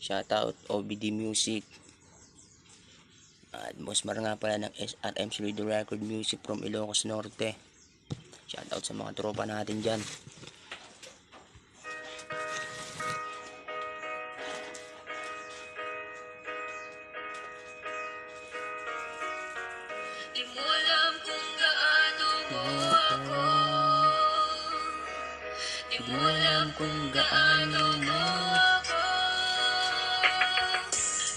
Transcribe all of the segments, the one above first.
Shoutout OBD Music. At boss Mar nga pala ng SRM Solido Record Music from Ilocos Norte. Shoutout sa mga tropa natin dyan. Di mo alam kung gaano mo ako. Di mo alam kung gaano mo ako.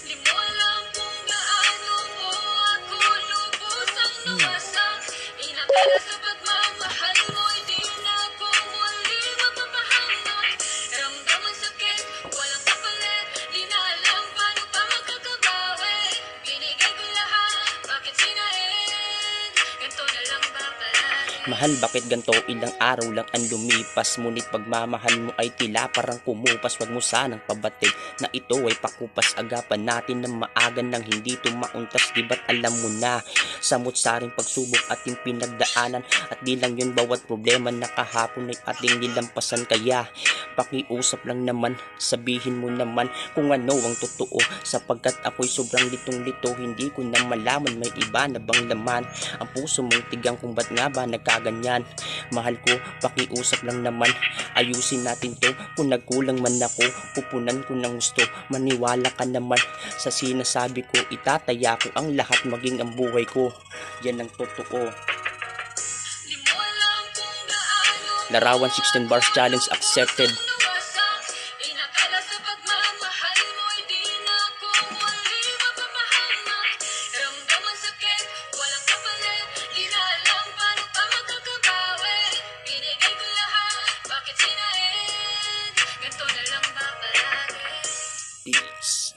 Di mo alam kung gaano mo ako lubusang luwasak. Inakala sa pagmamahal mo, hindi na ako muli mapapahamak. Ramdam ang sakit, walang kapalit. Di na alam paano pa magkakabawi. Binigay ko lahat, bakit sinain? Ganto na lang ba palagi? Mahal, bakit ganto? Ilang araw lang ang lumipas, ngunit pagmamahal mo ay tila parang kumupas. Wag mo sanang pabatid na ito ay pakupas. Agapan natin ng maaga nang hindi tumauntas. Di ba't alam mo na samot-saring pagsubok ating pinagdaanan, at di lang yun bawat problema na kahapon ay ating nilampasan. Kaya pakiusap lang naman, sabihin mo naman kung ano ang totoo, sapagkat ako'y sobrang litong-lito. Hindi ko na malaman may iba na bang laman ang puso mong tigang, kung ba't nga ba nagkaganyan. Mahal ko, pakiusap lang naman, ayusin natin to. Kung nagkulang man ako, pupunan ko ng gusto. Maniwala ka naman sa sinasabi ko, itataya ko ang lahat, maging ang buhay ko. Yan ang totoo. Di mo alam kung gaano Larawan 16 bars challenge accepted. luwasak. Inakala sa pagmamahal mo, hindi na ako muli mapapahamak. Ramdam ang sakit, walang kapalit. Di na alam paano pa magkakabawi. Binigay ko lahat, bakit sinain? Ganto na lang ba palagi? Peace.